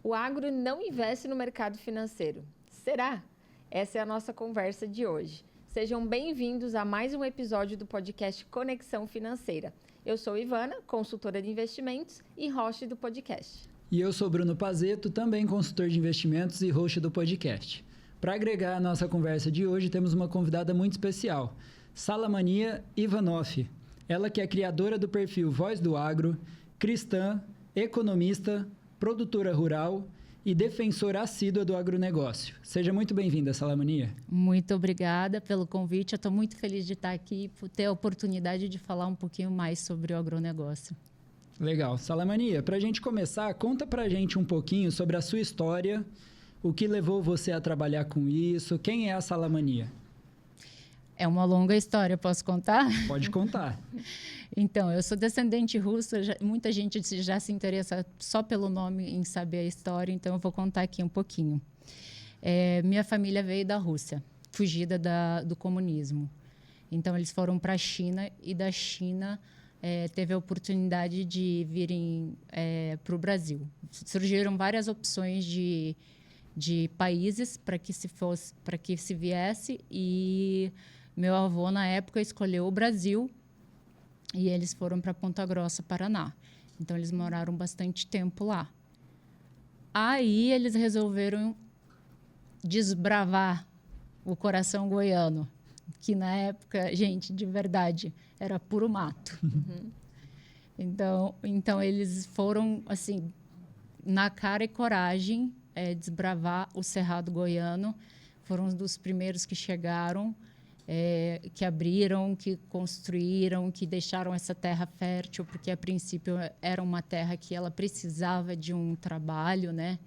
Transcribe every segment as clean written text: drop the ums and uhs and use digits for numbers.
O agro não investe no mercado financeiro. Será? Essa é a nossa conversa de hoje. Sejam bem-vindos a mais um episódio do podcast Conexão Financeira. Eu sou Ivana, consultora de investimentos e host do podcast. E eu sou Bruno Pazeto, também consultor de investimentos e host do podcast. Para agregar a nossa conversa de hoje, temos uma convidada muito especial, Salamania Ivanoff. Ela que é criadora do perfil Voz do Agro, cristã, economista, produtora rural e defensora assídua do agronegócio. Seja muito bem-vinda, Salamania. Muito obrigada pelo convite. Eu estou muito feliz de estar aqui e ter a oportunidade de falar um pouquinho mais sobre o agronegócio. Legal. Salamania, para a gente começar, conta para a gente um pouquinho sobre a sua história, o que levou você a trabalhar com isso, quem é a Salamania? É uma longa história, posso contar? Pode contar. Então, eu sou descendente russa, muita gente já se interessa só pelo nome em saber a história, então eu vou contar aqui um pouquinho. Minha família veio da Rússia, fugida do comunismo. Então, eles foram para a China e da China teve a oportunidade de virem para o Brasil. Surgiram várias opções de países para que se viesse e meu avô, na época, escolheu o Brasil e eles foram para Ponta Grossa, Paraná. Então, eles moraram bastante tempo lá. Aí, eles resolveram desbravar o coração goiano, que, na época, gente, de verdade, era puro mato. Uhum. Então, eles foram, assim, na cara e coragem, desbravar o Cerrado Goiano. Foram um dos primeiros que chegaram, que abriram, que construíram, que deixaram essa terra fértil, porque a princípio era uma terra que ela precisava de um trabalho, né,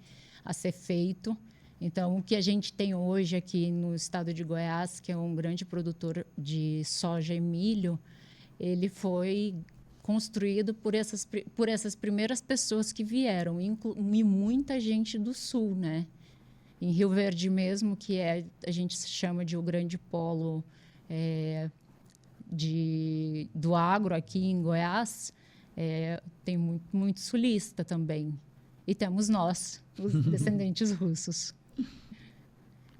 a ser feito. Então, o que a gente tem hoje aqui no estado de Goiás, que é um grande produtor de soja e milho, ele foi construído por essas primeiras pessoas que vieram, e muita gente do sul, né? Em Rio Verde mesmo, que a gente chama de o grande polo do agro aqui em Goiás, tem muito sulista também. E temos nós, os descendentes russos.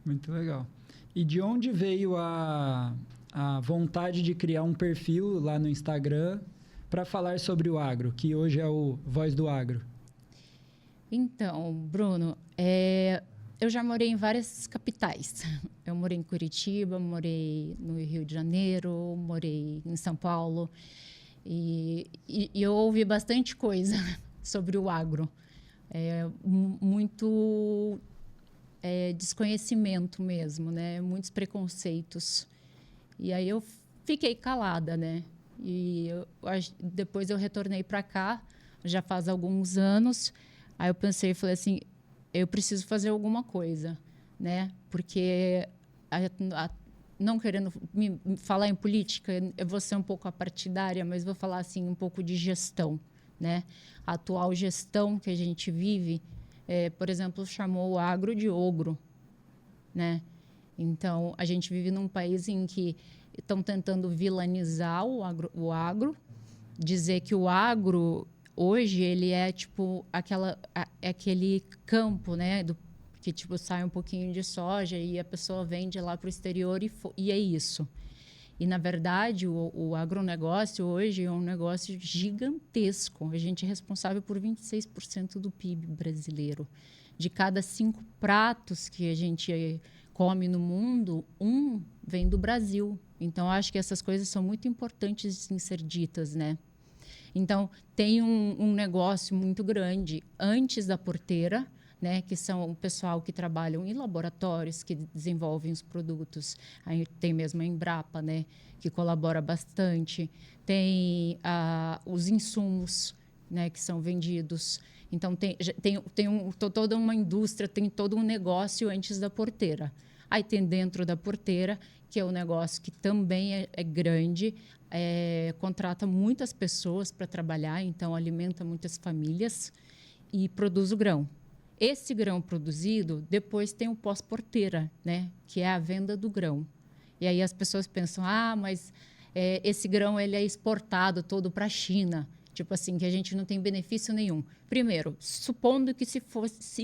Muito legal. E de onde veio a vontade de criar um perfil lá no Instagram para falar sobre o agro, que hoje é o Voz do Agro? Então, Bruno, eu já morei em várias capitais. Eu morei em Curitiba, morei no Rio de Janeiro, morei em São Paulo. E eu ouvi bastante coisa sobre o agro. Muito desconhecimento mesmo, né? Muitos preconceitos. E aí eu fiquei calada, né? E depois eu retornei para cá, já faz alguns anos. Aí eu falei assim, eu preciso fazer alguma coisa, né? Porque, não querendo me falar em política, eu vou ser um pouco apartidária, mas vou falar assim um pouco de gestão, né? A atual gestão que a gente vive, por exemplo, chamou o agro de ogro, né? Então, a gente vive num país em que estão tentando vilanizar o agro, dizer que o agro hoje ele é tipo aquele campo, né, que tipo sai um pouquinho de soja e a pessoa vende lá para o exterior e é isso. E na verdade o agronegócio hoje é um negócio gigantesco. A gente é responsável por 26% do PIB brasileiro. De cada 5 pratos que a gente come no mundo, 1 vem do Brasil. Então, acho que essas coisas são muito importantes de ser ditas, né? Então, tem um negócio muito grande antes da porteira, né? Que são o pessoal que trabalham em laboratórios, que desenvolvem os produtos. Aí tem mesmo a Embrapa, né? Que colabora bastante. Tem os insumos, né? Que são vendidos. Então, tem toda uma indústria, tem todo um negócio antes da porteira. Aí tem dentro da porteira, que é um negócio que também é grande, contrata muitas pessoas para trabalhar, então alimenta muitas famílias e produz o grão. Esse grão produzido, depois tem o pós-porteira, né? Que é a venda do grão. E aí as pessoas pensam, mas esse grão ele é exportado todo para a China. Tipo assim, que a gente não tem benefício nenhum. Primeiro, supondo que se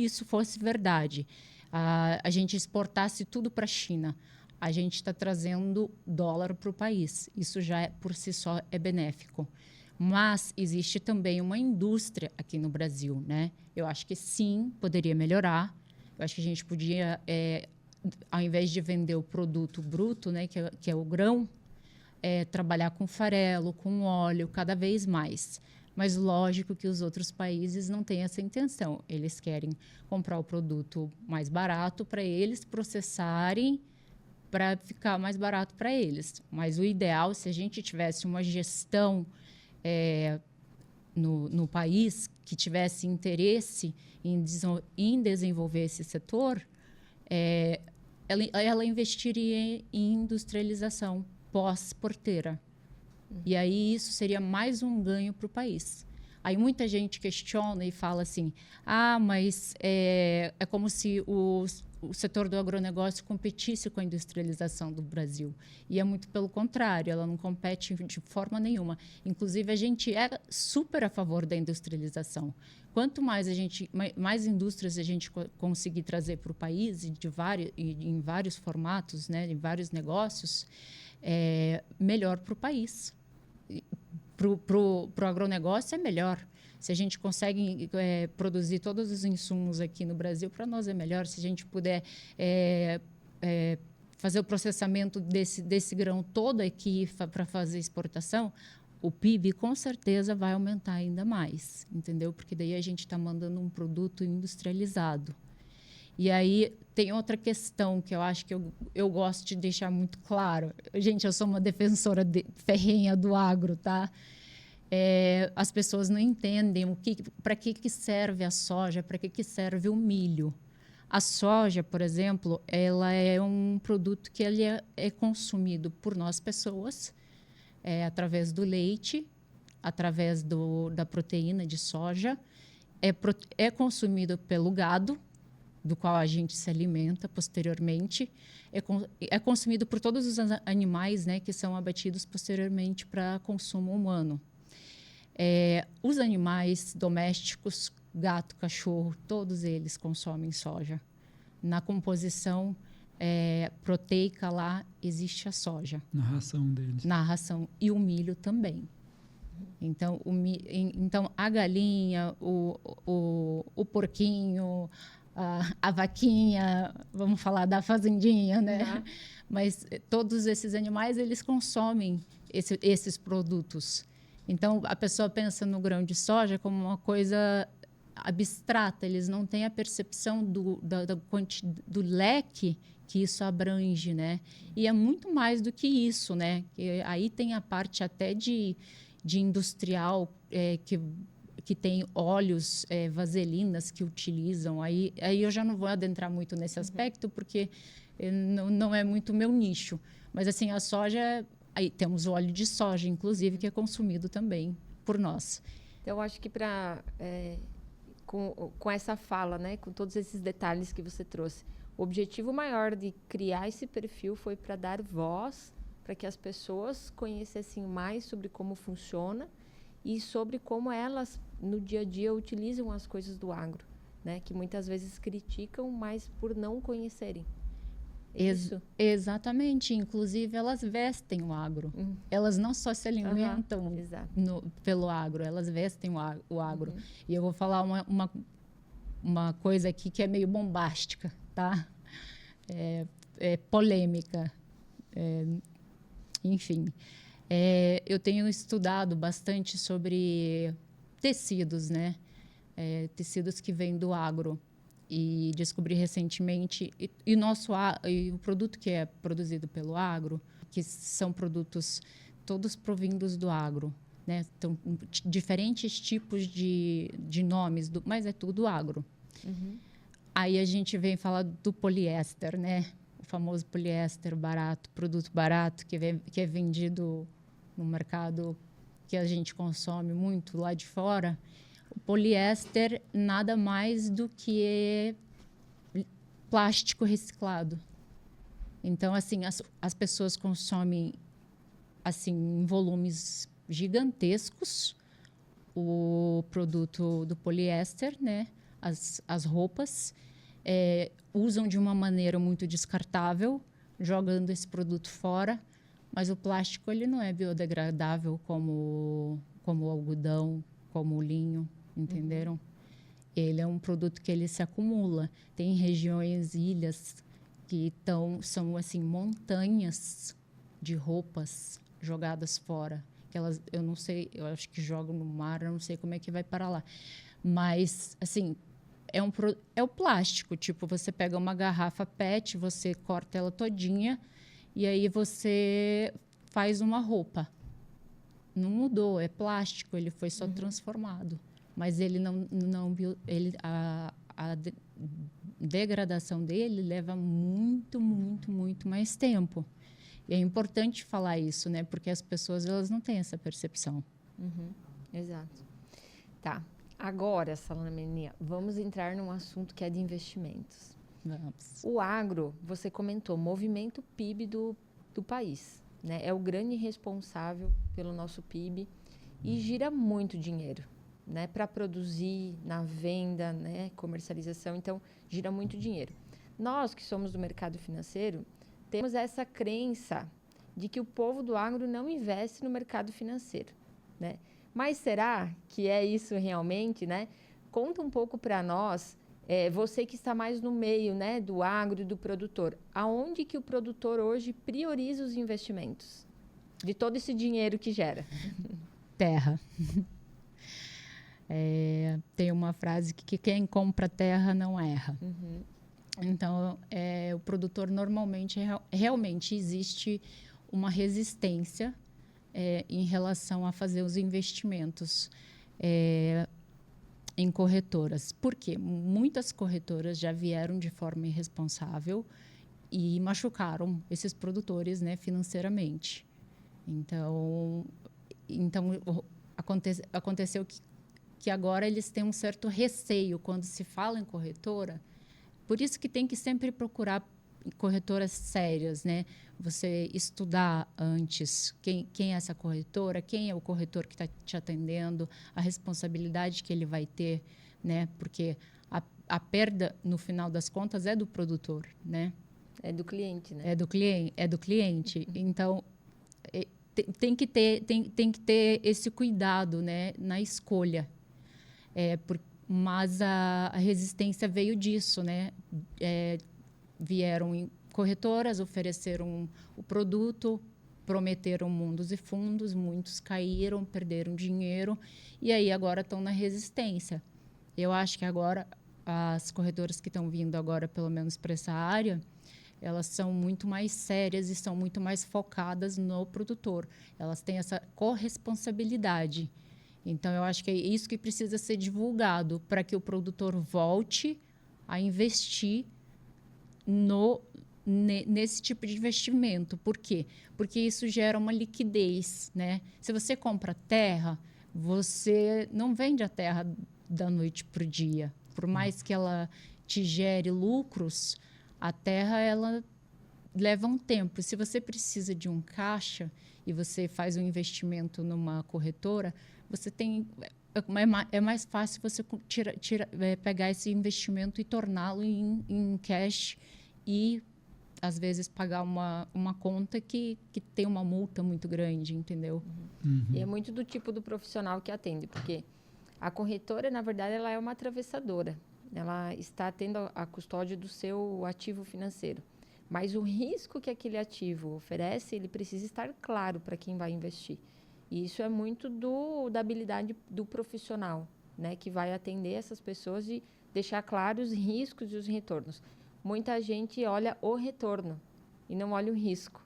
isso fosse verdade, a gente exportasse tudo para a China, a gente está trazendo dólar para o país. Isso já por si só é benéfico. Mas existe também uma indústria aqui no Brasil, né? Eu acho que sim, poderia melhorar. Eu acho que a gente podia, ao invés de vender o produto bruto, né, que é o grão, trabalhar com farelo, com óleo, cada vez mais. Mas lógico que os outros países não têm essa intenção. Eles querem comprar o produto mais barato para eles processarem, para ficar mais barato para eles. Mas o ideal, se a gente tivesse uma gestão no país que tivesse interesse em desenvolver esse setor, ela investiria em industrialização pós-porteira. E aí isso seria mais um ganho para o país. Aí muita gente questiona e fala assim, mas é como se o setor do agronegócio competisse com a industrialização do Brasil. E é muito pelo contrário, ela não compete de forma nenhuma. Inclusive, a gente é super a favor da industrialização. Quanto mais indústrias a gente conseguir trazer para o país, em vários formatos, né, em vários negócios, melhor para o país. Para o agronegócio é melhor. Se a gente consegue produzir todos os insumos aqui no Brasil, para nós é melhor. Se a gente puder fazer o processamento desse grão todo aqui para fazer exportação, o PIB com certeza vai aumentar ainda mais, entendeu? Porque daí a gente está mandando um produto industrializado. E aí tem outra questão que eu acho que eu gosto de deixar muito claro. Gente, eu sou uma defensora ferrenha do agro, tá? As pessoas não entendem para que serve a soja, para que serve o milho. A soja, por exemplo, ela é um produto que ele é consumido por nós pessoas, através do leite, através da proteína de soja, é consumido pelo gado, do qual a gente se alimenta posteriormente, é consumido por todos os animais, né, que são abatidos posteriormente para consumo humano. Os animais domésticos, gato, cachorro, todos eles consomem soja. Na composição proteica lá existe a soja. Na ração deles. Na ração. E o milho também. Então, a galinha, o porquinho, a vaquinha, vamos falar da fazendinha, né? Uhum. Mas todos esses animais, eles consomem esses produtos. Então, a pessoa pensa no grão de soja como uma coisa abstrata, eles não têm a percepção do leque que isso abrange, né? E é muito mais do que isso, né? Aí tem a parte até de industrial, que tem óleos, vaselinas que utilizam. Aí eu já não vou adentrar muito nesse aspecto, porque não é muito meu nicho. Mas, assim, a soja... Aí temos o óleo de soja, inclusive, que é consumido também por nós. Então, eu acho que com essa fala, né, com todos esses detalhes que você trouxe, o objetivo maior de criar esse perfil foi para dar voz, para que as pessoas conhecessem mais sobre como funciona e sobre como elas, no dia a dia, utilizam as coisas do agro, né, que muitas vezes criticam, mas por não conhecerem. Isso. Exatamente. Inclusive, elas vestem o agro. Elas não só se alimentam pelo agro, elas vestem o agro. E eu vou falar uma coisa aqui que é meio bombástica, tá? Polêmica. Enfim. Eu tenho estudado bastante sobre tecidos, né? Tecidos que vêm do agro. E descobri recentemente, e o produto que é produzido pelo agro, que são produtos todos provindos do agro, né? Então, diferentes tipos de nomes, mas é tudo agro. Uhum. Aí a gente vem falar do poliéster, né? O famoso poliéster barato, produto barato que é vendido no mercado que a gente consome muito lá de fora. O poliéster nada mais do que plástico reciclado. Então, assim, as pessoas consomem assim, em volumes gigantescos o produto do poliéster, né? As roupas, usam de uma maneira muito descartável, jogando esse produto fora, mas o plástico ele não é biodegradável como o algodão, como o linho, entenderam? Ele é um produto que ele se acumula. Tem regiões, ilhas, que são assim, montanhas de roupas jogadas fora. Que elas, eu não sei, eu acho que jogam no mar, eu não sei como é que vai para lá. Mas, assim, é o plástico. Tipo, você pega uma garrafa PET, você corta ela todinha e aí você faz uma roupa. Não mudou, é plástico, ele foi só transformado. Mas ele a degradação dele leva muito, muito, muito mais tempo. E é importante falar isso, né? Porque as pessoas elas não têm essa percepção. Exato. Tá. Agora, Salomenia, vamos entrar num assunto que é de investimentos. Vamos. O agro, você comentou, movimento PIB do país, né? É o grande responsável pelo nosso PIB e gira muito dinheiro, né? Para produzir, na venda, né? Comercialização, então gira muito dinheiro. Nós que somos do mercado financeiro, temos essa crença de que o povo do agro não investe no mercado financeiro, né? Mas será que é isso realmente, né? Conta um pouco para nós, você que está mais no meio, né, do agro e do produtor, aonde que o produtor hoje prioriza os investimentos de todo esse dinheiro que gera? Terra. Tem uma frase que quem compra terra não erra. Então, o produtor normalmente, realmente existe uma resistência em relação a fazer os investimentos em corretoras. Por quê? Muitas corretoras já vieram de forma irresponsável e machucaram esses produtores, né, financeiramente. Então aconteceu que agora eles têm um certo receio quando se fala em corretora. Por isso que tem que sempre procurar corretoras sérias, né? Você estudar antes quem é essa corretora, quem é o corretor que está te atendendo, a responsabilidade que ele vai ter, né? Porque a perda, no final das contas, é do produtor, né? É do cliente, né? É do cliente. Então, tem que ter esse cuidado, né? Na escolha. Mas a resistência veio disso, né? Vieram em corretoras, ofereceram o produto, prometeram mundos e fundos, muitos caíram, perderam dinheiro e aí agora estão na resistência. Eu acho que agora as corretoras que estão vindo agora, pelo menos para essa área, elas são muito mais sérias e são muito mais focadas no produtor. Elas têm essa corresponsabilidade. Então, eu acho que é isso que precisa ser divulgado para que o produtor volte a investir nesse tipo de investimento. Por quê? Porque isso gera uma liquidez, né? Se você compra terra, você não vende a terra da noite para o dia. Por mais que ela te gere lucros, a terra ela leva um tempo. Se você precisa de um caixa e você faz um investimento numa corretora, você tem é mais fácil você pegar esse investimento e torná-lo em cash e às vezes pagar uma conta que tem uma multa muito grande, entendeu? E é muito do tipo do profissional que atende, porque a corretora, na verdade, ela é uma atravessadora. Ela está tendo a custódia do seu ativo financeiro. Mas o risco que aquele ativo oferece, ele precisa estar claro para quem vai investir. E isso é muito da habilidade do profissional, né, que vai atender essas pessoas e deixar claros os riscos e os retornos. Muita gente olha o retorno e não olha o risco.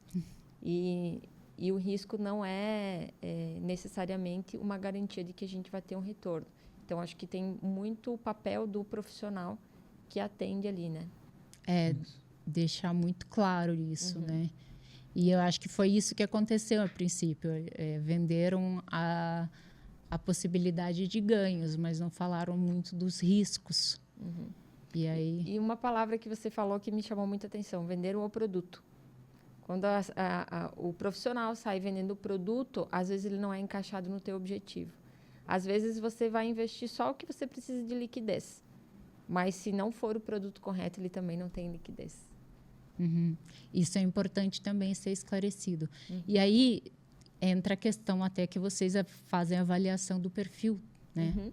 E o risco não é necessariamente uma garantia de que a gente vai ter um retorno. Então, acho que tem muito o papel do profissional que atende ali, né? Deixar muito claro isso, né? E eu acho que foi isso que aconteceu a princípio. Venderam a possibilidade de ganhos, mas não falaram muito dos riscos. E aí... E uma palavra que você falou que me chamou muita atenção, venderam o produto. Quando o profissional sai vendendo o produto, às vezes ele não é encaixado no teu objetivo. Às vezes você vai investir só o que você precisa de liquidez. Mas se não for o produto correto, ele também não tem liquidez. Uhum. Isso é importante também ser esclarecido. E aí entra a questão até que vocês fazem a avaliação do perfil, né,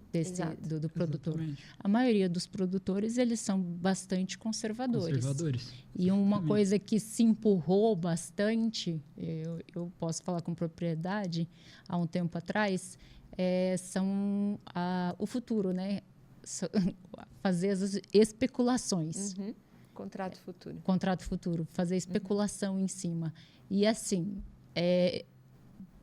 do produtor. Exatamente. A maioria dos produtores, eles são bastante conservadores. E uma coisa que se empurrou bastante, eu posso falar com propriedade, há um tempo atrás, são o futuro, né? Fazer as especulações. Contrato futuro. Fazer especulação em cima. E assim,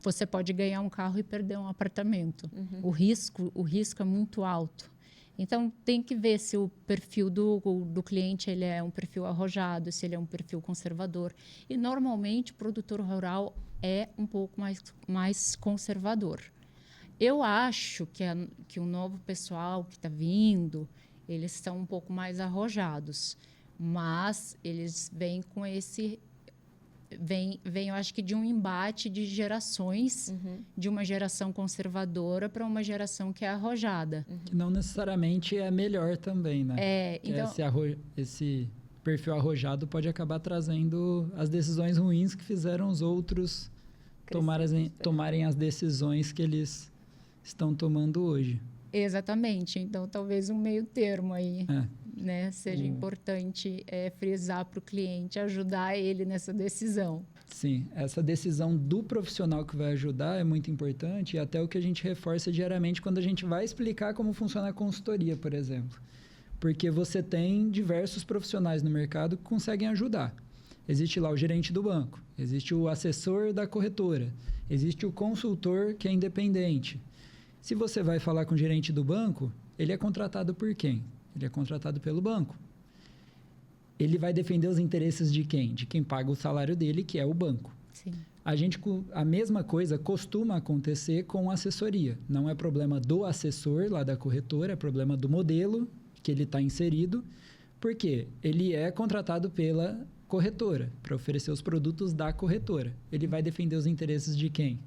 você pode ganhar um carro e perder um apartamento. O risco é muito alto. Então, tem que ver se o perfil do cliente ele é um perfil arrojado, se ele é um perfil conservador. E, normalmente, o produtor rural é um pouco mais conservador. Eu acho que o novo pessoal que está vindo, eles são um pouco mais arrojados. Mas eles vêm com esse... Vem, eu acho que de um embate de gerações, de uma geração conservadora para uma geração que é arrojada. Que não necessariamente é melhor também, né? Então, esse perfil arrojado pode acabar trazendo as decisões ruins que fizeram os outros tomarem as decisões que eles estão tomando hoje. Exatamente. Então, talvez um meio termo aí. Né, seja importante frisar para o cliente, ajudar ele nessa decisão. Sim, essa decisão do profissional que vai ajudar é muito importante e até o que a gente reforça diariamente quando a gente vai explicar como funciona a consultoria, por exemplo. Porque você tem diversos profissionais no mercado que conseguem ajudar. Existe lá o gerente do banco, existe o assessor da corretora, existe o consultor que é independente. Se você vai falar com o gerente do banco, ele é contratado por quem? Ele é contratado pelo banco. Ele vai defender os interesses de quem? De quem paga o salário dele, que é o banco. Sim. A mesma coisa costuma acontecer com assessoria. Não é problema do assessor lá da corretora, é problema do modelo que ele está inserido, porque ele é contratado pela corretora para oferecer os produtos da corretora. Ele vai defender os interesses de quem?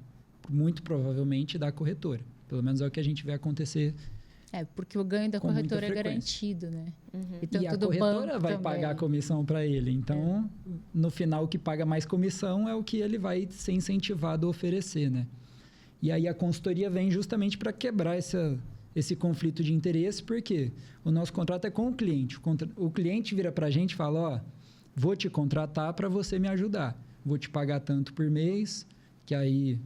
Muito provavelmente da corretora. Pelo menos é o que a gente vê acontecer. Porque o ganho da corretora é garantido, né? E a corretora vai pagar a comissão para ele. Então, no final, o que paga mais comissão é o que ele vai ser incentivado a oferecer, né? E aí a consultoria vem justamente para quebrar esse conflito de interesse, porque o nosso contrato é com o cliente. O cliente vira para a gente e fala, vou te contratar para você me ajudar. Vou te pagar tanto por mês, que aí...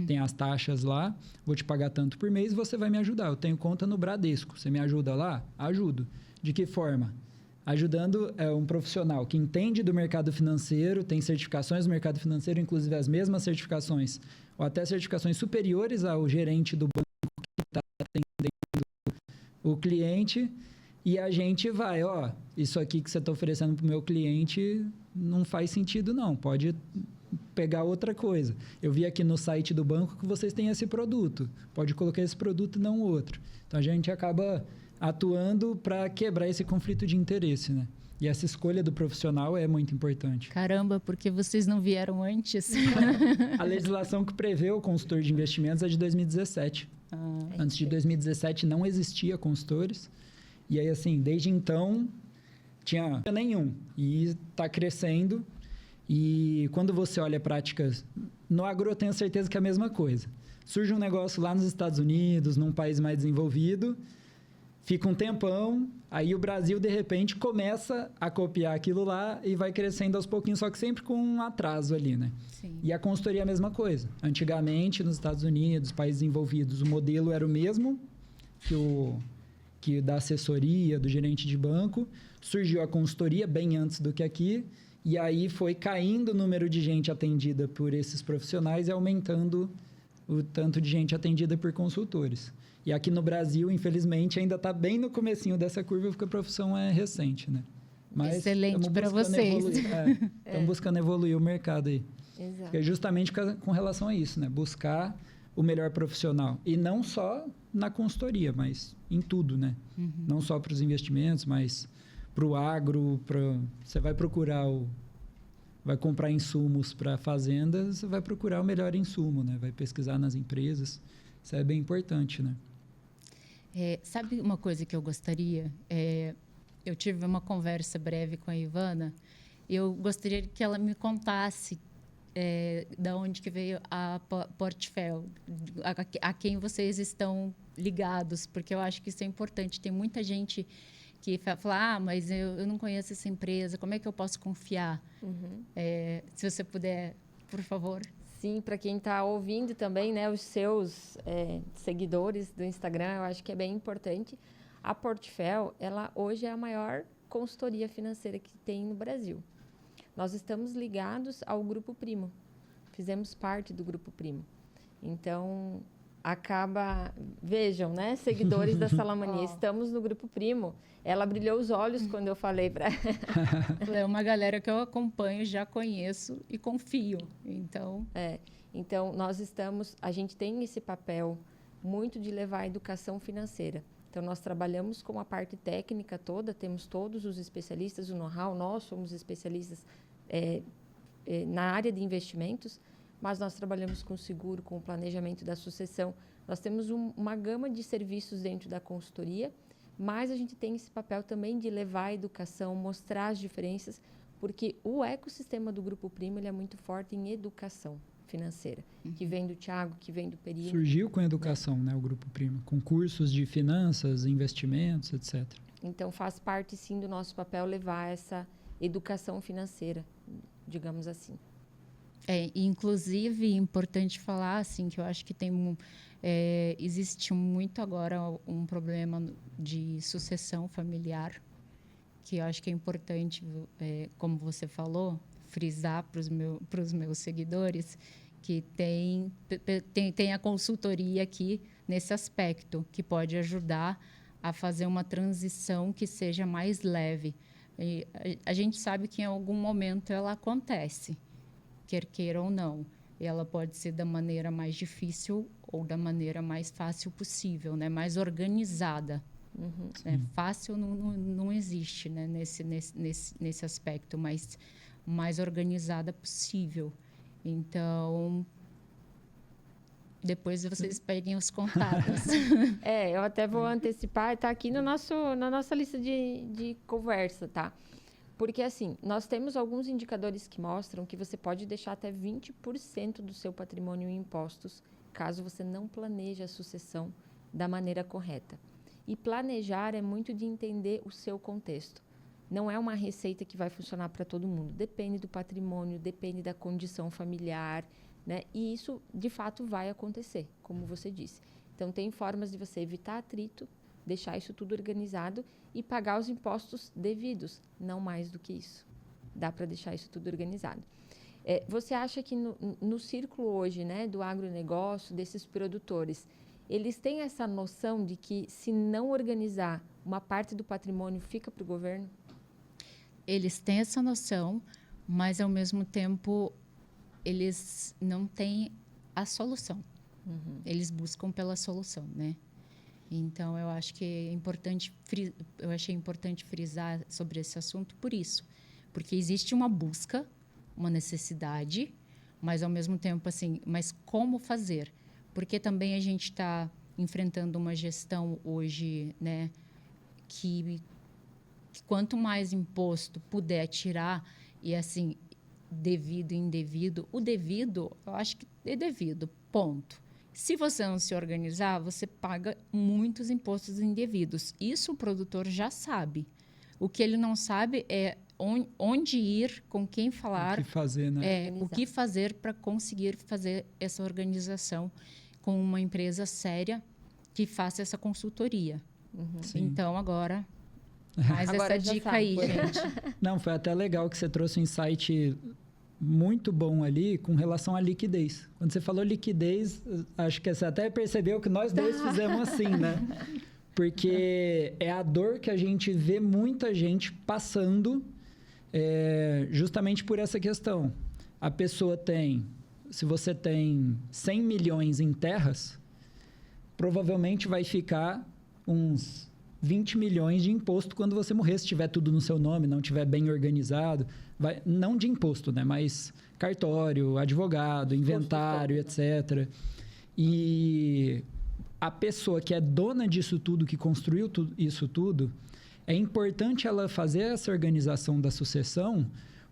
Tem as taxas lá, vou te pagar tanto por mês e você vai me ajudar. Eu tenho conta no Bradesco, você me ajuda lá? Ajudo. De que forma? Ajudando um profissional que entende do mercado financeiro, tem certificações do mercado financeiro, inclusive as mesmas certificações, ou até certificações superiores ao gerente do banco que está atendendo o cliente, e a gente vai, isso aqui que você está oferecendo para o meu cliente não faz sentido não, pode... pegar outra coisa. Eu vi aqui no site do banco que vocês têm esse produto. Pode colocar esse produto e não outro. Então, a gente acaba atuando para quebrar esse conflito de interesse, né? E essa escolha do profissional é muito importante. Caramba, porque vocês não vieram antes? A legislação que prevê o consultor de investimentos é de 2017. Antes de 2017 não existia consultores. E aí, assim, desde então, tinha nenhum. E está crescendo. E quando você olha práticas... No agro, eu tenho certeza que é a mesma coisa. Surge um negócio lá nos Estados Unidos, num país mais desenvolvido, fica um tempão, aí o Brasil, de repente, começa a copiar aquilo lá e vai crescendo aos pouquinhos, só que sempre com um atraso ali, né? Sim. E a consultoria é a mesma coisa. Antigamente, nos Estados Unidos, países desenvolvidos, o modelo era o mesmo que da assessoria, do gerente de banco. Surgiu a consultoria bem antes do que aqui. E aí foi caindo o número de gente atendida por esses profissionais e aumentando o tanto de gente atendida por consultores. E aqui no Brasil, infelizmente, ainda está bem no comecinho dessa curva, porque a profissão é recente, né? Mas excelente para vocês. Estamos buscando evoluir o mercado aí. Exato. É justamente com relação a isso, né? Buscar o melhor profissional. E não só na consultoria, mas em tudo, né? Não só para os investimentos, mas... para o agro, você vai procurar vai comprar insumos para fazendas, você vai procurar o melhor insumo, né? Vai pesquisar nas empresas Isso é bem importante, né? Sabe uma coisa que eu gostaria? Eu tive uma conversa breve com a Ivana. Eu gostaria que ela me contasse da onde que veio a Portfel, a quem vocês estão ligados, porque eu acho que isso é importante. Tem muita gente que fala, mas eu não conheço essa empresa, como é que eu posso confiar? Se você puder, por favor. Sim, para quem está ouvindo também, né, os seus seguidores do Instagram, eu acho que é bem importante. A Portfel, ela hoje é a maior consultoria financeira que tem no Brasil. Nós estamos ligados ao Grupo Primo. Fizemos parte do Grupo Primo. Então, vejam, né, seguidores da Sala Mania, estamos no Grupo Primo. Ela brilhou os olhos quando eu falei para ela. É uma galera que eu acompanho, já conheço e confio. Então, a gente tem esse papel muito de levar a educação financeira. Então, nós trabalhamos com a parte técnica toda, temos todos os especialistas, o know-how, nós somos especialistas na área de investimentos, mas nós trabalhamos com seguro, com o planejamento da sucessão. Nós temos uma gama de serviços dentro da consultoria, mas a gente tem esse papel também de levar a educação, mostrar as diferenças, porque o ecossistema do Grupo Primo ele é muito forte em educação financeira, que vem do Thiago, que vem do Perino. Surgiu com educação, né, o Grupo Primo, com cursos de finanças, investimentos, etc. Então, faz parte, sim, do nosso papel levar essa educação financeira, digamos assim. Inclusive, é importante falar assim, que eu acho que existe muito agora um problema de sucessão familiar, que eu acho que é importante, como você falou, frisar para os meus seguidores que tem a consultoria aqui nesse aspecto, que pode ajudar a fazer uma transição que seja mais leve. E a gente sabe que em algum momento ela acontece, quer queira ou não. Ela pode ser da maneira mais difícil ou da maneira mais fácil possível, né? Mais organizada. Né? Fácil não existe, né? nesse aspecto, mas mais organizada possível. Então, depois vocês peguem os contatos. Eu até vou antecipar, está aqui na nossa lista de conversa, tá? Porque, assim, nós temos alguns indicadores que mostram que você pode deixar até 20% do seu patrimônio em impostos, caso você não planeje a sucessão da maneira correta. E planejar é muito de entender o seu contexto. Não é uma receita que vai funcionar para todo mundo. Depende do patrimônio, depende da condição familiar, né? E isso, de fato, vai acontecer, como você disse. Então, tem formas de você evitar atrito, deixar isso tudo organizado e pagar os impostos devidos, não mais do que isso. Dá para deixar isso tudo organizado. Você acha que no círculo hoje, né, do agronegócio, desses produtores, eles têm essa noção de que, se não organizar, uma parte do patrimônio fica para o governo? Eles têm essa noção, mas, ao mesmo tempo, eles não têm a solução. Eles buscam pela solução, né? Então, eu acho que eu achei importante frisar sobre esse assunto por isso. Porque existe uma busca, uma necessidade, mas, ao mesmo tempo, assim, mas como fazer? Porque também a gente está enfrentando uma gestão hoje, né, que quanto mais imposto puder tirar, e assim, devido e indevido, o devido, eu acho que é devido, ponto. Se você não se organizar, você paga muitos impostos indevidos. Isso o produtor já sabe. O que ele não sabe é onde ir, com quem falar. O que fazer, né? O que fazer para conseguir fazer essa organização com uma empresa séria que faça essa consultoria. Então, agora, mais agora essa dica sabe. aí, gente. Não, foi até legal que você trouxe um insight muito bom ali com relação à liquidez. Quando você falou liquidez, acho que você até percebeu que nós dois fizemos assim, né? Porque é a dor que a gente vê muita gente passando justamente por essa questão. A pessoa se você tem 100 milhões em terras, provavelmente vai ficar uns 20 milhões de imposto quando você morrer, se tiver tudo no seu nome, não tiver bem organizado. Não de imposto, né? Mas cartório, advogado, inventário, etc. E a pessoa que é dona disso tudo, que construiu isso tudo, é importante ela fazer essa organização da sucessão,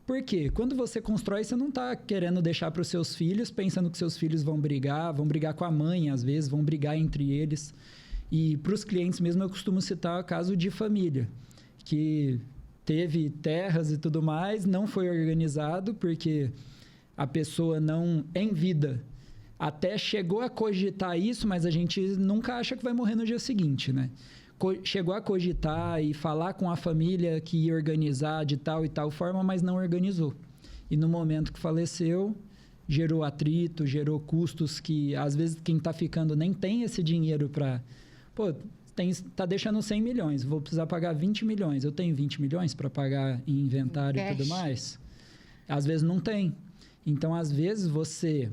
porque quando você constrói, você não está querendo deixar para os seus filhos, pensando que seus filhos vão brigar com a mãe, às vezes, vão brigar entre eles. E para os clientes mesmo, eu costumo citar o caso de família, que teve terras e tudo mais, não foi organizado, porque a pessoa não, em vida, até chegou a cogitar isso, mas a gente nunca acha que vai morrer no dia seguinte, né? Chegou a cogitar e falar com a família que ia organizar de tal e tal forma, mas não organizou. E no momento que faleceu, gerou atrito, gerou custos que, às vezes, quem está ficando nem tem esse dinheiro para... Pô, tá deixando 100 milhões, vou precisar pagar 20 milhões. Eu tenho 20 milhões para pagar em inventário e tudo mais? Às vezes não tem. Então, às vezes, você...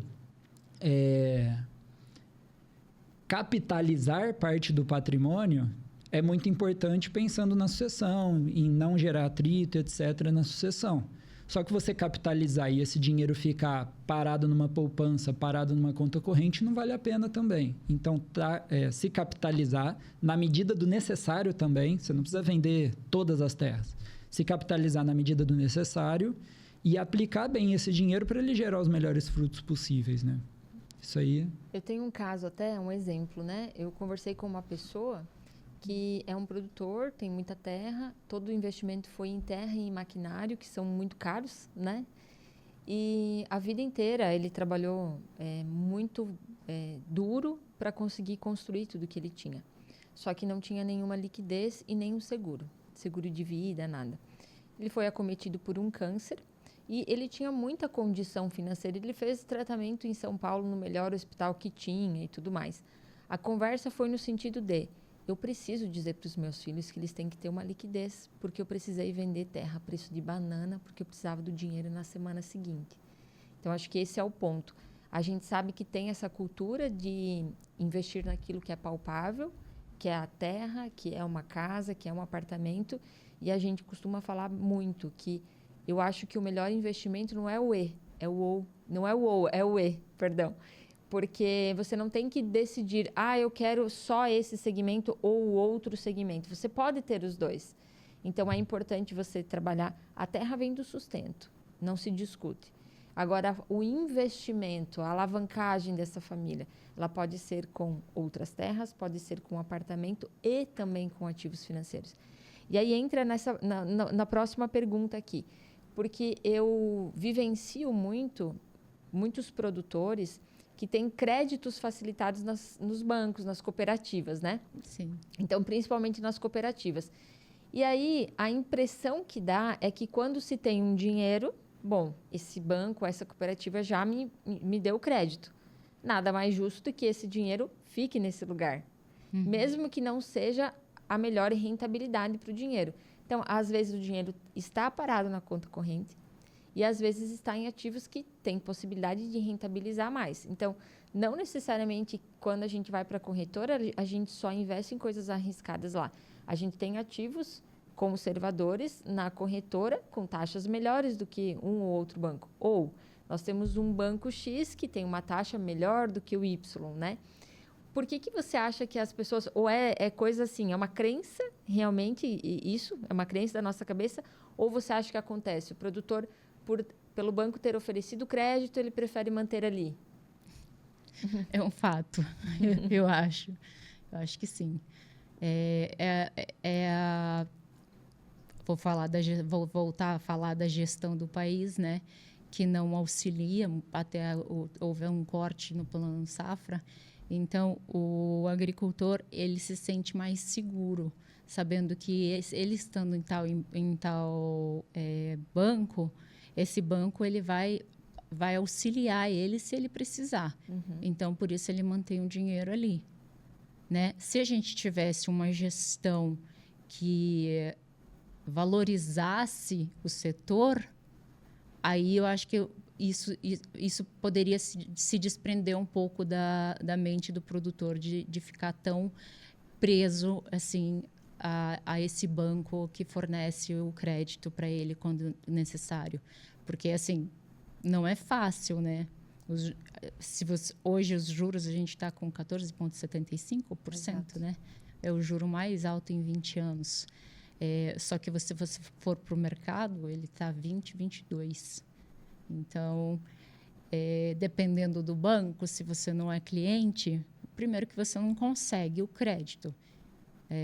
capitalizar parte do patrimônio é muito importante pensando na sucessão, em não gerar atrito, etc., na sucessão. Só que você capitalizar e esse dinheiro ficar parado numa poupança, parado numa conta corrente, não vale a pena também. Então, se capitalizar na medida do necessário também, você não precisa vender todas as terras. Se capitalizar na medida do necessário e aplicar bem esse dinheiro para ele gerar os melhores frutos possíveis, né? Isso aí. Eu tenho um caso até, um exemplo, né? Eu conversei com uma pessoa que é um produtor, tem muita terra, todo o investimento foi em terra e em maquinário, que são muito caros, né? E a vida inteira ele trabalhou muito duro para conseguir construir tudo que ele tinha. Só que não tinha nenhuma liquidez e nenhum seguro de vida, nada. Ele foi acometido por um câncer e ele tinha muita condição financeira. Ele fez tratamento em São Paulo, no melhor hospital que tinha e tudo mais. A conversa foi no sentido de: eu preciso dizer para os meus filhos que eles têm que ter uma liquidez, porque eu precisei vender terra a preço de banana, porque eu precisava do dinheiro na semana seguinte. Então, acho que esse é o ponto. A gente sabe que tem essa cultura de investir naquilo que é palpável, que é a terra, que é uma casa, que é um apartamento, e a gente costuma falar muito que eu acho que o melhor investimento não é o E, é o OU. Não é o OU, é o E, perdão. Porque você não tem que decidir, eu quero só esse segmento ou o outro segmento. Você pode ter os dois. Então, é importante você trabalhar. A terra vem do sustento, não se discute. Agora, o investimento, a alavancagem dessa família, ela pode ser com outras terras, pode ser com apartamento e também com ativos financeiros. E aí entra na próxima pergunta aqui. Porque eu vivencio muitos produtores que têm créditos facilitados nos bancos, nas cooperativas, né? Sim. Então, principalmente nas cooperativas. E aí, a impressão que dá é que quando se tem um dinheiro, bom, esse banco, essa cooperativa já me deu crédito. Nada mais justo do que esse dinheiro fique nesse lugar. Uhum. Mesmo que não seja a melhor rentabilidade para o dinheiro. Então, às vezes o dinheiro está parado na conta corrente e às vezes está em ativos que têm possibilidade de rentabilizar mais. Então, não necessariamente quando a gente vai para a corretora, a gente só investe em coisas arriscadas lá. A gente tem ativos conservadores na corretora com taxas melhores do que um ou outro banco. Ou nós temos um banco X que tem uma taxa melhor do que o Y, né? Por que você acha que as pessoas... Ou é coisa assim, é uma crença realmente, isso é uma crença da nossa cabeça, ou você acha que acontece? O produtor, pelo banco ter oferecido crédito, ele prefere manter ali? É um fato, eu acho. Eu acho que sim. Vou voltar a falar da gestão do país, né? Que não auxilia, até houve um corte no plano safra. Então, o agricultor, ele se sente mais seguro, sabendo que ele estando em tal banco, esse banco ele vai auxiliar ele se ele precisar. Uhum. Então, por isso, ele mantém o dinheiro ali, né? Se a gente tivesse uma gestão que valorizasse o setor, aí eu acho que isso poderia se desprender um pouco da mente do produtor, de ficar tão preso assim a esse banco que fornece o crédito para ele quando necessário. Porque, assim, não é fácil, né? Hoje os juros a gente está com 14,75%, né? É o juro mais alto em 20 anos. Só que se você for para o mercado, ele está 20, 22. Então, dependendo do banco, se você não é cliente, primeiro que você não consegue o crédito.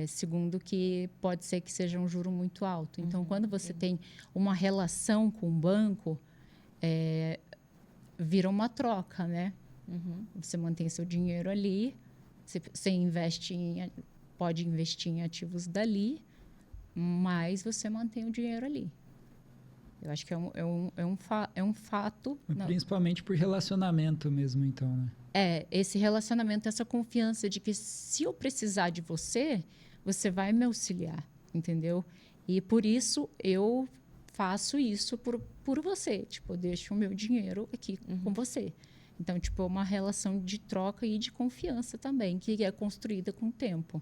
Segundo que pode ser que seja um juro muito alto. Então, quando você tem uma relação com o banco, vira uma troca, né? Você mantém seu dinheiro ali, você pode investir em ativos dali, mas você mantém o dinheiro ali. Eu acho que é um fato. Principalmente por relacionamento mesmo, então, né? Esse relacionamento, essa confiança de que se eu precisar de você, você vai me auxiliar, entendeu? E por isso eu faço isso por você. Tipo, eu deixo o meu dinheiro aqui com você. Então, tipo, é uma relação de troca e de confiança também, que é construída com o tempo.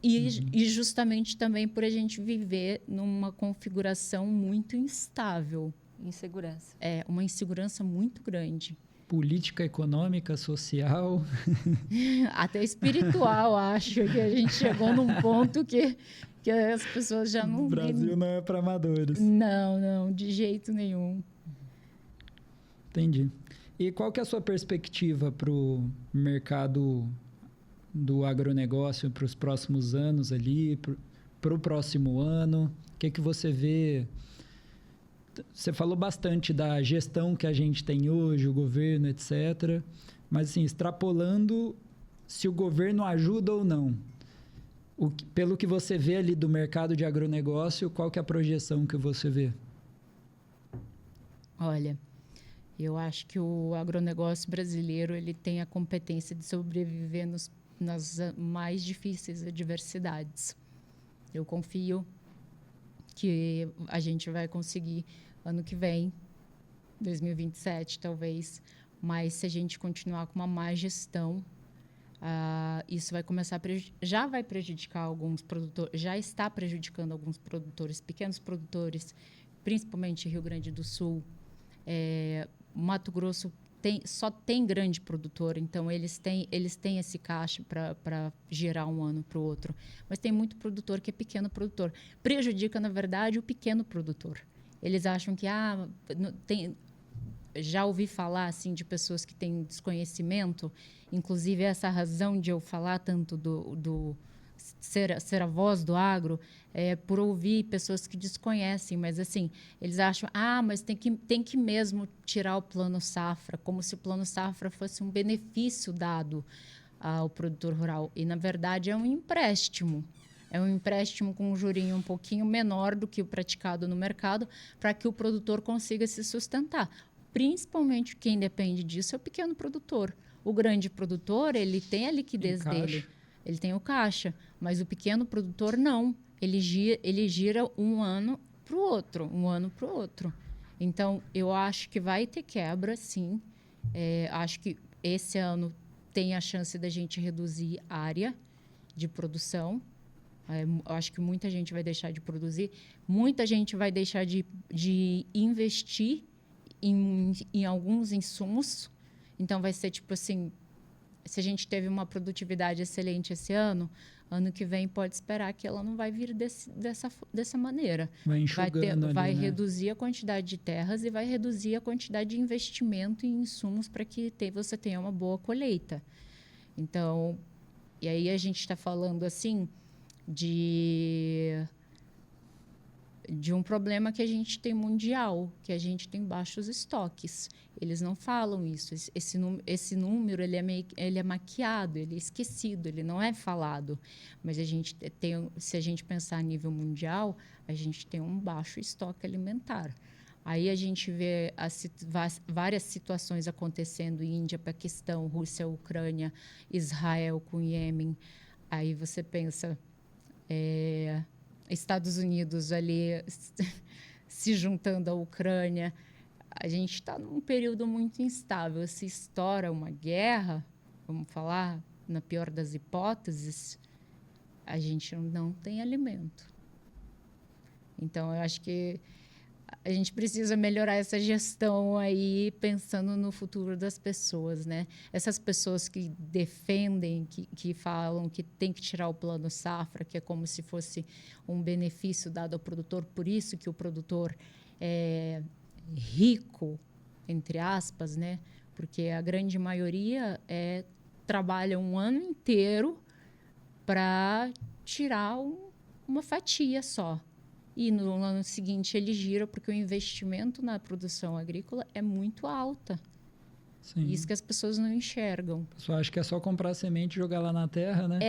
E justamente também por a gente viver numa configuração muito instável. Insegurança. Uma insegurança muito grande. Política econômica, social. Até espiritual, acho que a gente chegou num ponto que as pessoas já não... O Brasil não é para amadores. Não, de jeito nenhum. Entendi. E qual que é a sua perspectiva para o mercado do agronegócio para os próximos anos ali, para o próximo ano? O que você vê? Você falou bastante da gestão que a gente tem hoje, o governo, etc. Mas, assim, extrapolando se o governo ajuda ou não. Pelo que você vê ali do mercado de agronegócio, qual que é a projeção que você vê? Olha, eu acho que o agronegócio brasileiro ele tem a competência de sobreviver nas mais difíceis adversidades. Eu confio que a gente vai conseguir ano que vem, 2027 talvez, mas se a gente continuar com uma má gestão, isso vai começar já vai prejudicar alguns produtores, já está prejudicando alguns produtores, pequenos produtores, principalmente Rio Grande do Sul. Mato Grosso só tem grande produtor, então eles têm esse caixa para gerar um ano para o outro. Mas tem muito produtor que é pequeno produtor. Prejudica, na verdade, o pequeno produtor. Eles acham que já ouvi falar assim de pessoas que têm desconhecimento, inclusive essa razão de eu falar tanto do ser a voz do agro, por ouvir pessoas que desconhecem, mas assim, eles acham, mas tem que mesmo tirar o plano safra, como se o plano safra fosse um benefício dado ao produtor rural. E, na verdade, é um empréstimo. É um empréstimo com um jurinho um pouquinho menor do que o praticado no mercado, para que o produtor consiga se sustentar. Principalmente quem depende disso é o pequeno produtor. O grande produtor, ele tem a liquidez dele. Ele tem o caixa, mas o pequeno produtor não. Ele gira um ano para o outro. Então, eu acho que vai ter quebra, sim. Acho que esse ano tem a chance da gente reduzir a área de produção. Acho que muita gente vai deixar de produzir. Muita gente vai deixar de investir em alguns insumos. Então, vai ser tipo assim... Se a gente teve uma produtividade excelente esse ano que vem pode esperar que ela não vai vir dessa maneira. Vai enxugando vai ali, né? reduzir a quantidade de terras e vai reduzir a quantidade de investimento em insumos para que você tenha uma boa colheita. Então, e aí a gente está falando assim de um problema que a gente tem mundial, que a gente tem baixos estoques. Eles não falam isso. Esse número ele é maquiado, ele é esquecido, ele não é falado. Mas se a gente pensar a nível mundial, a gente tem um baixo estoque alimentar. Aí a gente vê várias situações acontecendo: Índia, Paquistão, Rússia, Ucrânia, Israel com Iêmen. Aí você pensa... Estados Unidos ali se juntando à Ucrânia. A gente está num período muito instável. Se estoura uma guerra, vamos falar, na pior das hipóteses, a gente não tem alimento. Então, eu acho que a gente precisa melhorar essa gestão aí, pensando no futuro das pessoas, né? Essas pessoas que defendem, que falam que tem que tirar o plano safra, que é como se fosse um benefício dado ao produtor, por isso que o produtor é rico, entre aspas, né? Porque a grande maioria trabalha um ano inteiro para tirar uma fatia só. E no ano seguinte ele gira, porque o investimento na produção agrícola é muito alta. Sim. Isso que as pessoas não enxergam. O pessoal acha que é só comprar semente e jogar lá na terra, né?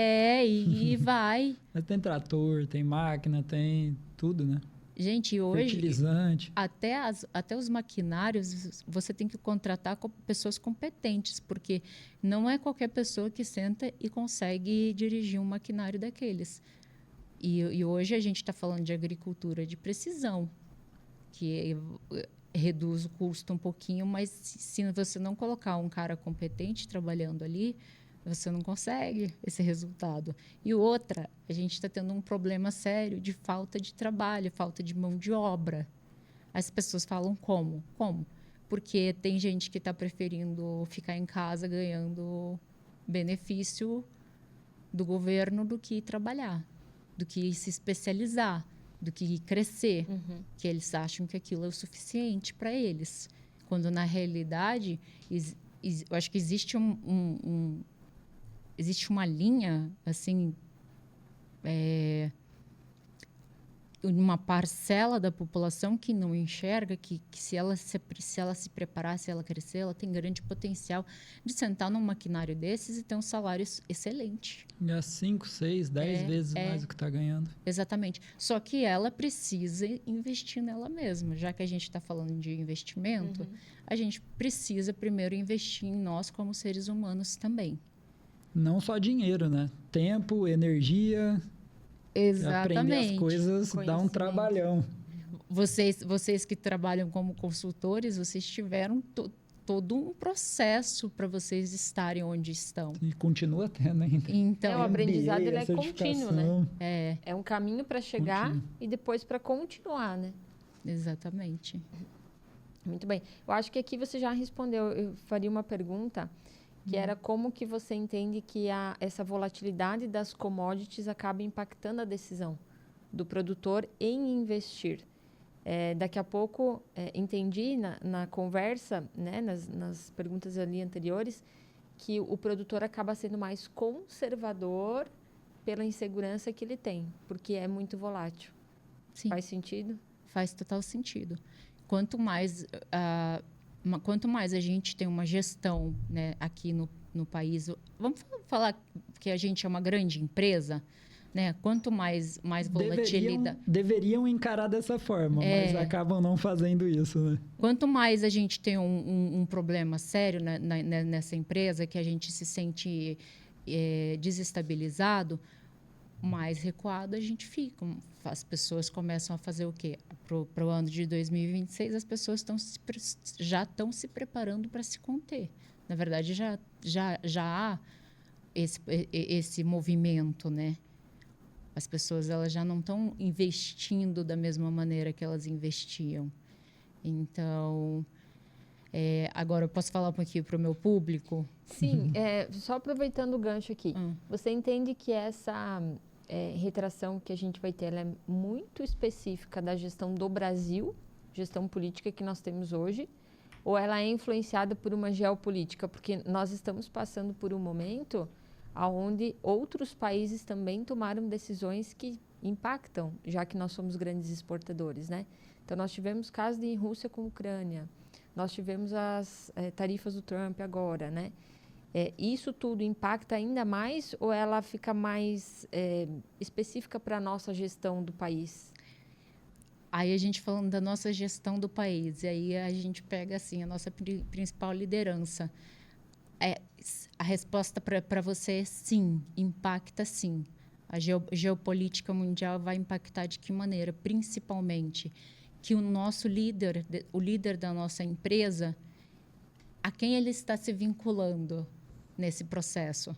E vai. Mas tem trator, tem máquina, tem tudo, né? Gente, hoje, fertilizante. Até os maquinários, você tem que contratar pessoas competentes, porque não é qualquer pessoa que senta e consegue dirigir um maquinário daqueles. E hoje a gente está falando de agricultura de precisão, que reduz o custo um pouquinho, mas se você não colocar um cara competente trabalhando ali, você não consegue esse resultado. E outra, a gente está tendo um problema sério de falta de trabalho, falta de mão de obra. As pessoas falam como? Como? Porque tem gente que está preferindo ficar em casa ganhando benefício do governo do que trabalhar, do que se especializar, do que crescer, que eles acham que aquilo é o suficiente para eles. Quando, na realidade, eu acho que existe existe uma linha, assim, uma parcela da população que não enxerga que se ela se preparar, se ela crescer, ela tem grande potencial de sentar num maquinário desses e ter um salário excelente. Ganhar 5, 6, 10 vezes mais do que está ganhando. Exatamente. Só que ela precisa investir nela mesma. Já que a gente está falando de investimento, a gente precisa primeiro investir em nós como seres humanos também. Não só dinheiro, né? Tempo, energia. Exatamente. Aprender as coisas dá um trabalhão. Vocês que trabalham como consultores, vocês tiveram todo um processo para vocês estarem onde estão. E continua tendo ainda. Então, o aprendizado ele é contínuo, né? É um caminho para chegar contínuo. E depois para continuar, né? Exatamente. Muito bem. Eu acho que aqui você já respondeu. Eu faria uma pergunta que era como que você entende que essa volatilidade das commodities acaba impactando a decisão do produtor em investir. Daqui a pouco, entendi na conversa, né, nas perguntas ali anteriores, que o produtor acaba sendo mais conservador pela insegurança que ele tem, porque é muito volátil. Sim. Faz sentido? Faz total sentido. Quanto mais a gente tem uma gestão, né, aqui no país, vamos falar que a gente é uma grande empresa, né? Quanto mais volatilidade... Deveriam encarar dessa forma, mas acabam não fazendo isso, né? Quanto mais a gente tem um problema sério nessa empresa, que a gente se sente desestabilizado, mais recuado a gente fica. As pessoas começam a fazer o quê? Para o ano de 2026, as pessoas já estão se preparando para se conter. Na verdade, já há esse movimento, né? As pessoas elas já não estão investindo da mesma maneira que elas investiam. Então, agora eu posso falar um pouquinho para o meu público? Sim, só aproveitando o gancho aqui. Você entende que essa retração que a gente vai ter, ela é muito específica da gestão do Brasil, gestão política que nós temos hoje, ou ela é influenciada por uma geopolítica? Porque nós estamos passando por um momento onde outros países também tomaram decisões que impactam, já que nós somos grandes exportadores, né? Então, nós tivemos casos de Rússia com Ucrânia, nós tivemos as tarifas do Trump agora, né? Isso tudo impacta ainda mais ou ela fica mais específica para a nossa gestão do país? Aí a gente falando da nossa gestão do país, e aí a gente pega assim a nossa principal liderança. A resposta para você é sim, impacta sim. A geopolítica mundial vai impactar de que maneira? Principalmente que o nosso líder, o líder da nossa empresa, a quem ele está se vinculando nesse processo,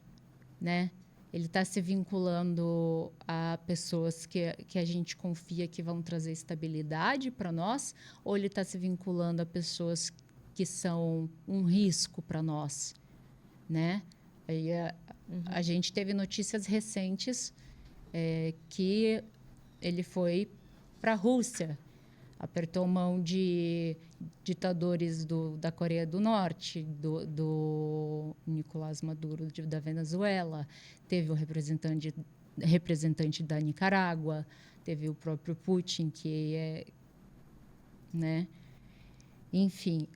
né? Ele está se vinculando a pessoas que a gente confia que vão trazer estabilidade para nós, ou ele está se vinculando a pessoas que são um risco para nós, né? Aí a gente teve notícias recentes que ele foi para a Rússia, apertou mão de ditadores da Coreia do Norte, do Nicolás Maduro da Venezuela, teve o representante da Nicarágua, teve o próprio Putin, que é, né? Enfim,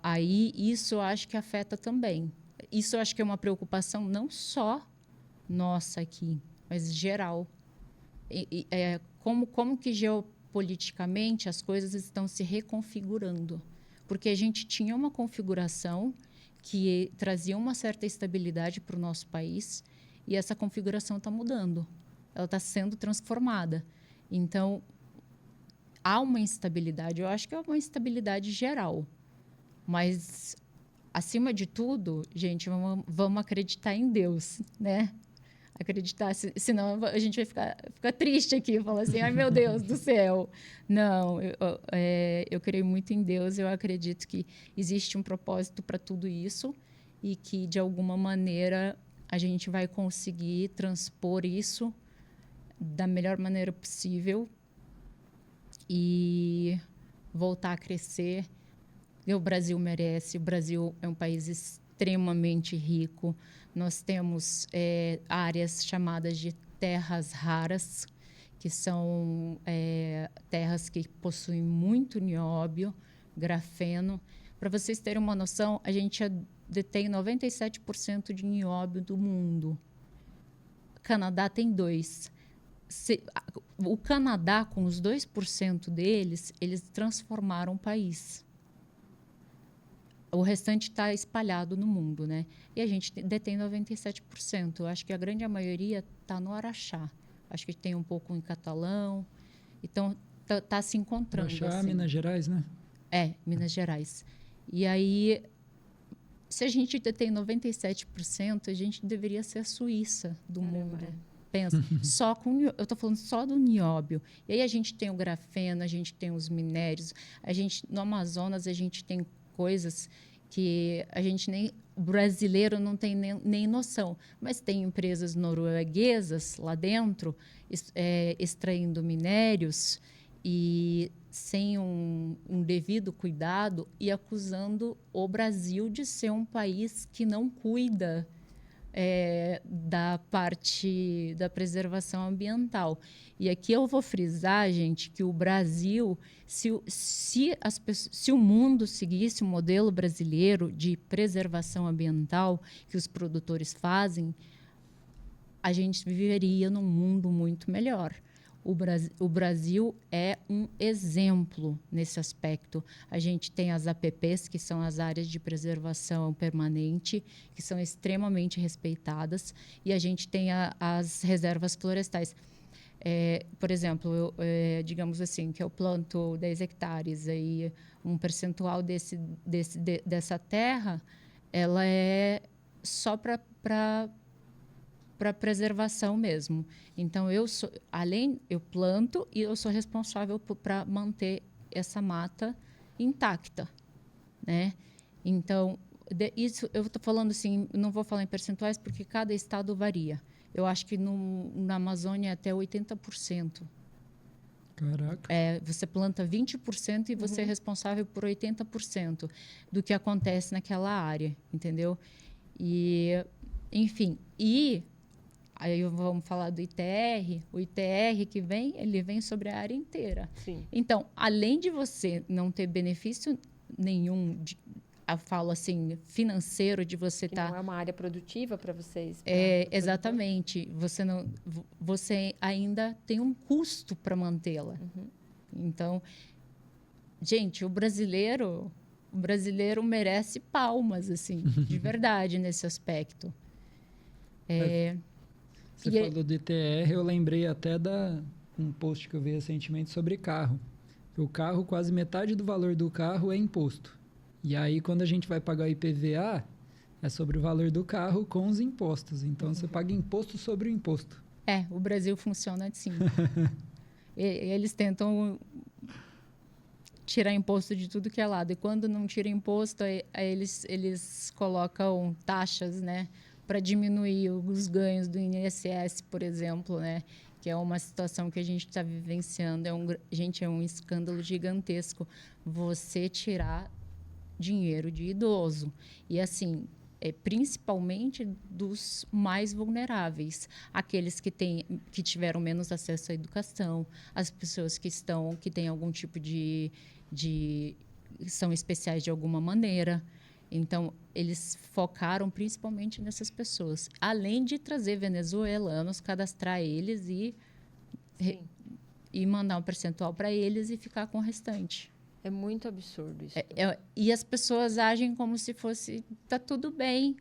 aí isso eu acho que afeta também. Isso eu acho que é uma preocupação não só nossa aqui, mas geral. Como que geopoliticamente as coisas estão se reconfigurando? Porque a gente tinha uma configuração que trazia uma certa estabilidade para o nosso país e essa configuração está mudando. Ela está sendo transformada. Então, há uma instabilidade. Eu acho que é uma instabilidade geral. Mas, acima de tudo, gente, vamos acreditar em Deus, né? Acreditar, senão a gente vai ficar triste aqui, falar assim, ai meu Deus do céu. Não, eu creio muito em Deus, eu acredito que existe um propósito para tudo isso e que, de alguma maneira, a gente vai conseguir transpor isso da melhor maneira possível e voltar a crescer. O Brasil merece, o Brasil é um país extremamente rico. Nós temos áreas chamadas de terras raras, que são terras que possuem muito nióbio, grafeno. Para vocês terem uma noção, a gente detém 97% de nióbio do mundo. O Canadá tem 2%. O Canadá, com os 2% deles, eles transformaram o país. O restante está espalhado no mundo, né? E a gente detém 97%. Eu acho que a grande maioria está no Araxá. Acho que tem um pouco em Catalão. Então, está se encontrando. Araxá, assim. Minas Gerais, né? Minas Gerais. E aí, se a gente detém 97%, a gente deveria ser a Suíça do mundo. Pensa, eu estou falando só do nióbio. E aí a gente tem o grafeno, a gente tem os minérios. No Amazonas, a gente tem coisas que a gente brasileiro não tem nem noção, mas tem empresas norueguesas lá dentro extraindo minérios e sem um devido cuidado e acusando o Brasil de ser um país que não cuida da parte da preservação ambiental. E aqui eu vou frisar, gente, que o Brasil, se o mundo seguisse o modelo brasileiro de preservação ambiental que os produtores fazem, a gente viveria num mundo muito melhor. O Brasil é um exemplo nesse aspecto. A gente tem as APPs, que são as áreas de preservação permanente, que são extremamente respeitadas, e a gente tem as reservas florestais. Por exemplo, digamos assim, que eu planto 10 hectares, aí um percentual dessa terra, ela é só para preservação mesmo. Então, eu planto e eu sou responsável para manter essa mata intacta, né? Então, isso eu estou falando assim, não vou falar em percentuais porque cada estado varia. Eu acho que na Amazônia é até 80%. Caraca. Você planta 20% e você é responsável por 80% do que acontece naquela área, entendeu? E, enfim, aí vamos falar do ITR. O ITR ele vem sobre a área inteira. Sim. Então, além de você não ter benefício nenhum, eu falo assim, financeiro, de você estar... Não é uma área produtiva para vocês? Exatamente. Você ainda tem um custo para mantê-la. Então, gente, o brasileiro merece palmas, assim, de verdade, nesse aspecto. Você falou do ITR, eu lembrei até um post que eu vi recentemente sobre carro. O carro, quase metade do valor do carro é imposto. E aí, quando a gente vai pagar o IPVA, é sobre o valor do carro com os impostos. Então, você paga imposto sobre o imposto. O Brasil funciona assim. Eles tentam tirar imposto de tudo que é lado. E quando não tira imposto, aí eles colocam taxas, né, para diminuir os ganhos do INSS, por exemplo, né, que é uma situação que a gente está vivenciando. É um escândalo gigantesco você tirar dinheiro de idoso. E, assim, principalmente dos mais vulneráveis, aqueles que tiveram menos acesso à educação, as pessoas que têm algum tipo são especiais de alguma maneira. Então, eles focaram principalmente nessas pessoas, além de trazer venezuelanos, cadastrar eles e mandar um percentual para eles e ficar com o restante. É muito absurdo isso. E as pessoas agem como se fosse, tá tudo bem.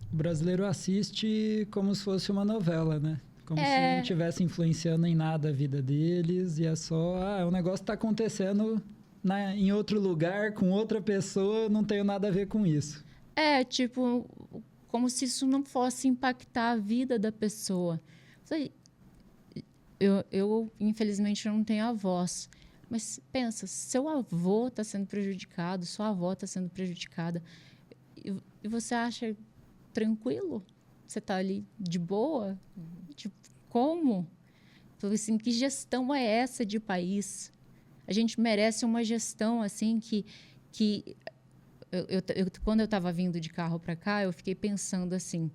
O brasileiro assiste como se fosse uma novela, né? Como se não estivesse influenciando em nada a vida deles. E é só, o negócio está acontecendo em outro lugar, com outra pessoa, não tenho nada a ver com isso. Tipo, como se isso não fosse impactar a vida da pessoa. Eu infelizmente, não tenho avós. Mas pensa, seu avô está sendo prejudicado, sua avó está sendo prejudicada, e você acha tranquilo? Você está ali de boa? Tipo, como? Então, assim, que gestão é essa de país? A gente merece uma gestão assim que quando eu estava vindo de carro para cá, eu fiquei pensando assim,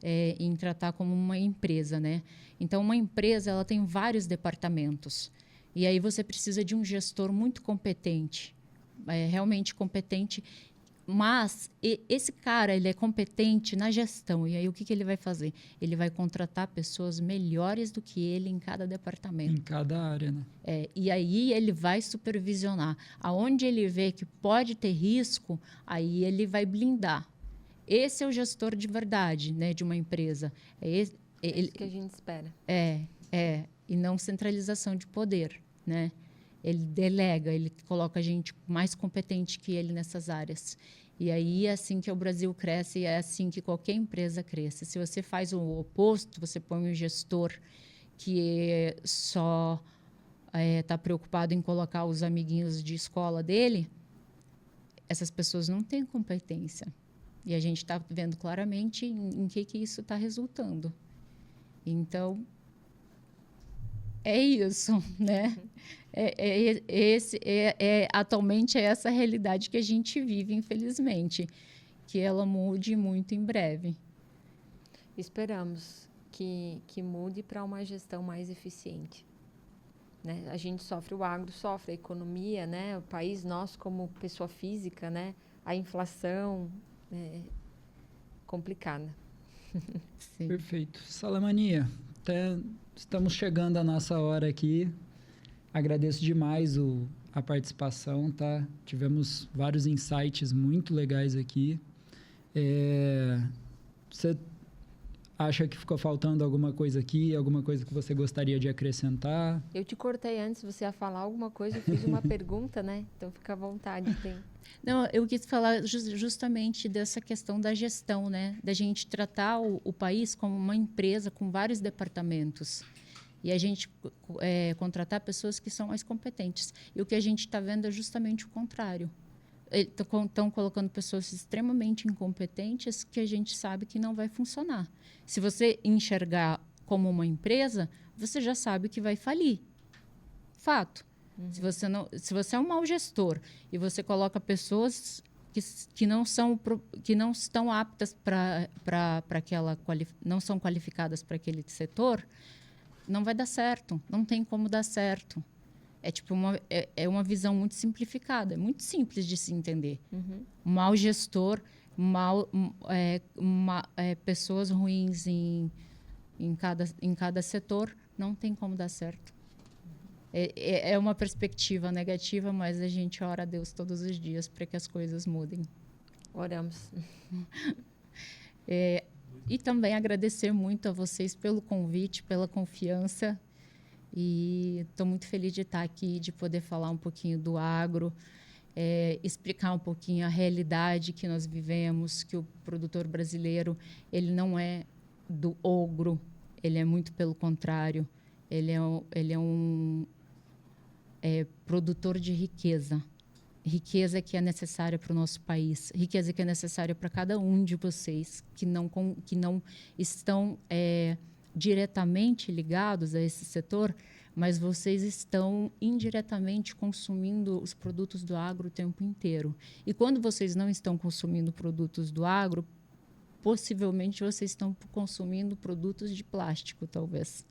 em tratar como uma empresa, né? Então, uma empresa, ela tem vários departamentos. E aí você precisa de um gestor muito competente, realmente competente. Mas esse cara, ele é competente na gestão. E aí o que ele vai fazer? Ele vai contratar pessoas melhores do que ele em cada departamento. Em cada área, né? E aí ele vai supervisionar. Aonde ele vê que pode ter risco, aí ele vai blindar. Esse é o gestor de verdade, né, de uma empresa. Isso que a gente espera. E não centralização de poder, né? Ele delega, ele coloca gente mais competente que ele nessas áreas. E aí é assim que o Brasil cresce e é assim que qualquer empresa cresce. Se você faz o oposto, você põe um gestor que só está preocupado em colocar os amiguinhos de escola dele, essas pessoas não têm competência. E a gente está vendo claramente em que isso está resultando. Então, é isso, né? Atualmente é essa realidade que a gente vive, infelizmente, que ela mude muito em breve. Esperamos que mude para uma gestão mais eficiente, né? A gente sofre, o agro sofre, a economia, né? O país, nós como pessoa física, né? A inflação é complicada. Sim. Perfeito. Salamania, estamos chegando à nossa hora aqui. Agradeço demais a participação, tá? Tivemos vários insights muito legais aqui. Você acha que ficou faltando alguma coisa aqui? Alguma coisa que você gostaria de acrescentar? Eu te cortei antes, você ia falar alguma coisa, eu fiz uma pergunta, né? Então, fica à vontade. Não, eu quis falar justamente dessa questão da gestão, né? Da gente tratar o país como uma empresa com vários departamentos. E a gente contratar pessoas que são mais competentes. E o que a gente está vendo é justamente o contrário. Estão colocando pessoas extremamente incompetentes que a gente sabe que não vai funcionar. Se você enxergar como uma empresa, você já sabe que vai falir. Fato. Uhum. Se você é um mau gestor e você coloca pessoas que não estão aptas para aquela, não são qualificadas para aquele setor, não vai dar certo. Não tem como dar certo. É uma visão muito simplificada, é muito simples de se entender. Uhum. Mau gestor, pessoas ruins em cada setor, não tem como dar certo. É uma perspectiva negativa, mas a gente ora a Deus todos os dias para que as coisas mudem. Oramos. E também agradecer muito a vocês pelo convite, pela confiança. E estou muito feliz de estar aqui, de poder falar um pouquinho do agro. explicar um pouquinho a realidade que nós vivemos, que o produtor brasileiro ele não é do ogro, ele é muito pelo contrário, ele é um produtor de riqueza. Riqueza que é necessária para o nosso país, riqueza que é necessária para cada um de vocês que não estão diretamente ligados a esse setor, mas vocês estão indiretamente consumindo os produtos do agro o tempo inteiro. E quando vocês não estão consumindo produtos do agro, possivelmente vocês estão consumindo produtos de plástico, talvez.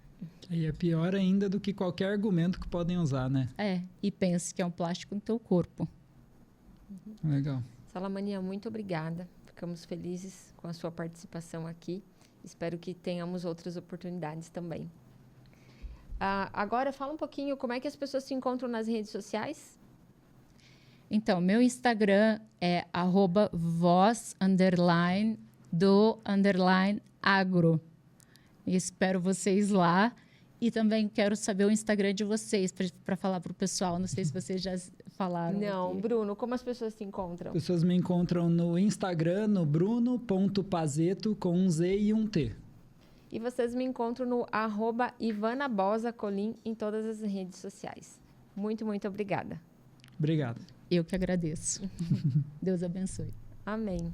E é pior ainda do que qualquer argumento que podem usar, né? E pense que é um plástico no teu corpo. Legal. Salamania, muito obrigada. Ficamos felizes com a sua participação aqui. Espero que tenhamos outras oportunidades também. Agora, fala um pouquinho como é que as pessoas se encontram nas redes sociais. Então, meu Instagram é @voz_do_agro. Espero vocês lá. E também quero saber o Instagram de vocês para falar para o pessoal. Não sei se vocês já falaram. Não, aqui. Bruno, como as pessoas se encontram? As pessoas me encontram no Instagram, no bruno.pazeto, com um Z e um T. E vocês me encontram no @ivanabosacolim em todas as redes sociais. Muito, muito obrigada. Obrigado. Eu que agradeço. Deus abençoe. Amém.